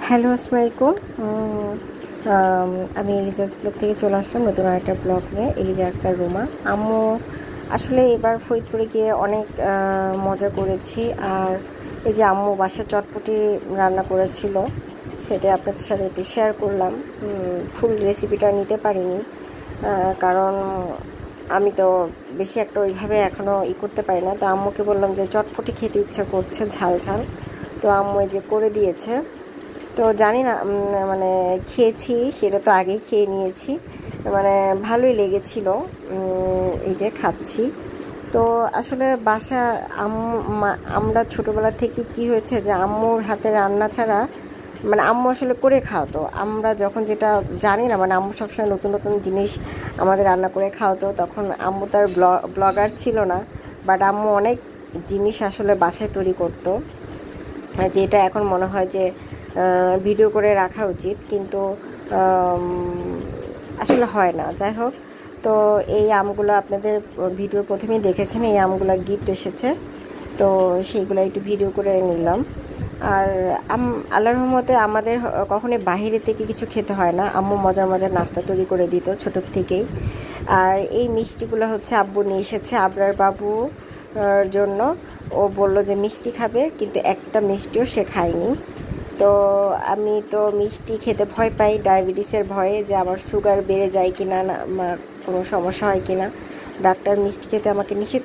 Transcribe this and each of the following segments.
Hello, আসসালামু আলাইকুম। আমি এলিজাস ব্লগ থেকে চলে আসলাম নতুন আরেকটা ব্লগ নিয়ে। এলিজা আক্তার রুমা। আম্মু আসলে এবার ফরিদপুরে গিয়ে অনেক মজা করেছি। আর এই যে আম্মু বাসায় চটপটি রান্না করেছিল, সেটা আপনাদের সাথে একটু শেয়ার করলাম। ফুল রেসিপিটা নিতে পারিনি, কারণ আমি তো বেশি একটা ওইভাবে এখনও করতে পারি না। তো আম্মুকে বললাম যে চটপটি খেতে ইচ্ছা করছে, ঝাল ঝাল। তো আম্মু এই যে করে দিয়েছে। তো জানি না, মানে খেয়েছি, সেটা তো আগেই খেয়ে নিয়েছি, মানে ভালোই লেগেছিল। এই যে খাচ্ছি। তো আসলে বাসা আমরা ছোটোবেলা থেকে কি হয়েছে যে আম্মুর হাতে রান্না ছাড়া, মানে আম্মু আসলে করে খাওয়াতো। আমরা যখন যেটা জানি না, মানে আম্মু সবসময় নতুন নতুন জিনিস আমাদের রান্না করে খাওয়াতো। তখন আম্মু তার ব্লগার ছিল না, বাট আম্মু অনেক জিনিস আসলে বাসায় তৈরি করতো, যেটা এখন মনে হয় যে ভিডিও করে রাখা উচিত, কিন্তু আসলে হয় না। যাই হোক, তো এই আমগুলো আপনাদের ভিডিওর প্রথমেই দেখেছেন, এই আমগুলো গিফট এসেছে, তো সেইগুলো একটু ভিডিও করে নিলাম। আর আল্লাহর রহমতে আমাদের কখনোই বাহিরে থেকে কিছু খেতে হয় না। আম্মু মজার মজার নাস্তা তৈরি করে দিত ছোটোর থেকেই। আর এই মিষ্টিগুলো হচ্ছে আব্বু নিয়ে এসেছে আবরার বাবু জন্য। ও বলল যে মিষ্টি খাবে, কিন্তু একটা মিষ্টিও সে খায়নি। তো আমি তো মিষ্টি খেতে ভয় পাই, ডায়াবেটিসের ভয়ে, যে আমার সুগার বেড়ে যায় কিনা, না কোনো সমস্যা হয় কিনা। ডাক্তার মিষ্টি খেতে আমাকে নিষেধ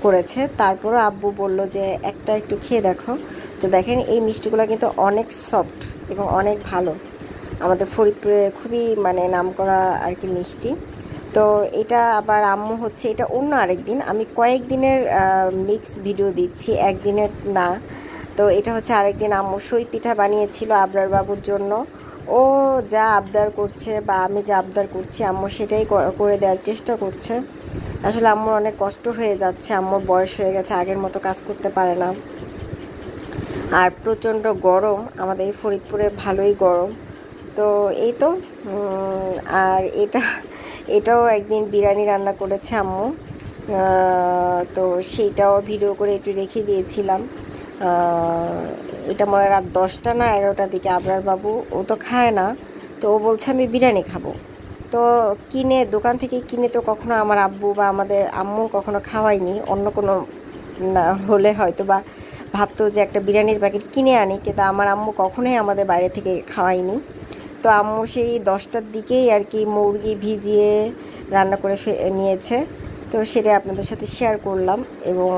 করেছে। তারপরও আব্বু বলল যে একটু খেয়ে দেখো। তো দেখেন, এই মিষ্টিগুলো কিন্তু অনেক সফট এবং অনেক ভালো, আমাদের ফরিদপুরে খুবই মানে নামকরা আর কি মিষ্টি। তো এটা আবার আম্মু হচ্ছে, এটা অন্য আরেকদিন, আমি কয়েকদিনের মিক্স ভিডিও দিচ্ছি, একদিনের না। তো এটা হচ্ছে আরেকদিন আম্মু সই পিঠা বানিয়েছিল আবরার বাবুর জন্য। ও যা আবদার করছে বা আমি যা আবদার করছি, আম্মু সেটাই করে দেওয়ার চেষ্টা করছে। আসলে আম্মুর অনেক কষ্ট হয়ে যাচ্ছে, আম্মুর বয়স হয়ে গেছে, আগের মতো কাজ করতে পারে না। আর প্রচণ্ড গরম, আমাদের এই ফরিদপুরে ভালোই গরম। তো এই তো। আর এটাও একদিন বিরিয়ানি রান্না করেছে আম্মু, তো সেইটাও ভিডিও করে একটু রেখে দিয়েছিলাম। এটা মনে রাত 10টা না 11টার দিকে আবরার বাবু, ও তো খায় না, তো ও বলছে আমি বিরিয়ানি খাবো। তো দোকান থেকে কিনে তো কখনো আমার আব্বু বা আমাদের আম্মু কখনো খাওয়াইনি। অন্য কোনো না হলে হয়তো বা ভাবতো যে একটা বিরিয়ানির প্যাকেট কিনে আনি, কিন্তু আমার আম্মু কখনোই আমাদের বাইরে থেকে খাওয়াইনি। তো আম্মু সেই 10টার দিকেই আর কি মুরগি ভিজিয়ে রান্না করে নিয়েছে। তো সেটা আপনাদের সাথে শেয়ার করলাম। এবং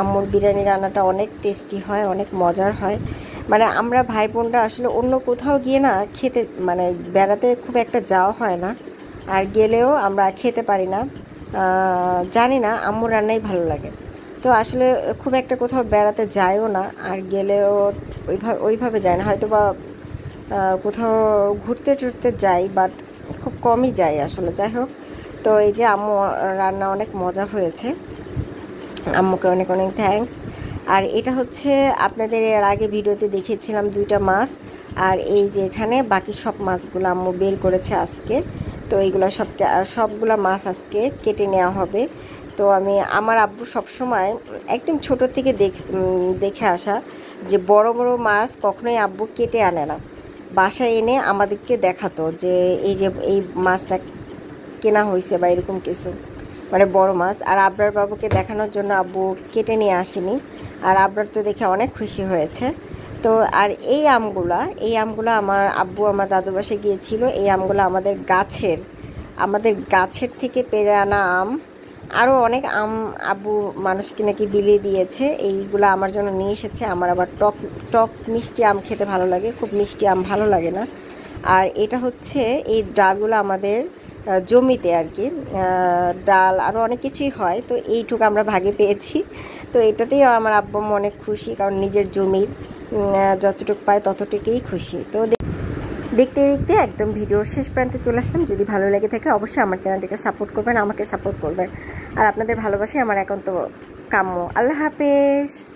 আম্মুর বিরিয়ানি রান্নাটা অনেক টেস্টি হয়, অনেক মজার হয়। মানে আমরা ভাই বোনরা আসলে অন্য কোথাও গিয়ে না খেতে, মানে বেড়াতে খুব একটা যাওয়া হয় না, আর গেলেও আমরা খেতে পারি না। জানি না, আম্মুর রান্নাই ভালো লাগে। তো আসলে খুব একটা কোথাও বেড়াতে যায়ও না, আর গেলেও ওইভাবে যায় না, হয়তো বা কোথাও ঘুরতে টুরতে যাই, বাট খুব কমই যাই আসলে। যাই হোক, তো এই যে আম্মু রান্না অনেক মজা হয়েছে, আম্মুকে অনেক অনেক থ্যাঙ্কস। আর এটা হচ্ছে আপনাদের এর আগে ভিডিওতে দেখেছিলাম 2টা মাছ, আর এই যে এখানে বাকি সব মাছগুলো আম্মু বের করেছে আজকে। তো এইগুলো সবগুলো মাছ আজকে কেটে নেওয়া হবে। তো আমার আব্বু সবসময় একদম ছোটোর থেকে দেখে আসা যে বড় বড় মাছ কখনোই আব্বু কেটে আনে না, বাসায় এনে আমাদেরকে দেখাতো যে এই মাছটা কেনা হয়েছে বা এরকম কিছু, মানে বড় মাছ। আর আবরার বাবুকে দেখানোর জন্য আব্বু কেটে নিয়ে আসেনি, আর আবরার তো দেখে অনেক খুশি হয়েছে। তো আর এই আমগুলো আমার আব্বু আমার দাদু বাসায় গিয়েছিল, এই আমগুলো আমাদের গাছের থেকে পেড়ে আনা আম। আরও অনেক আম আব্বু মানুষকে নাকি বিলিয়ে দিয়েছে, এইগুলো আমার জন্য নিয়ে এসেছে। আমার আবার টক মিষ্টি আম খেতে ভালো লাগে, খুব মিষ্টি আম ভালো লাগে না। আর এটা হচ্ছে এই ডালগুলো আমাদের জমিতে আর কি, ডাল আরও অনেক কিছুই হয়, তো এইটুকু আমরা ভাগে পেয়েছি। তো এটাতেই আমার আব্বু অনেক খুশি, কারণ নিজের জমির যতটুকু পায় ততটুকুই খুশি। তো দেখতে দেখতে একদম ভিডিওর শেষ প্রান্তে চলে আসলাম। যদি ভালো লেগে থাকে অবশ্যই আমার চ্যানেলটিকে সাপোর্ট করবেন, আমাকে সাপোর্ট করবেন। আর আপনাদের ভালোবাসাই আমার একান্ত কাম্য। আল্লাহ হাফেজ।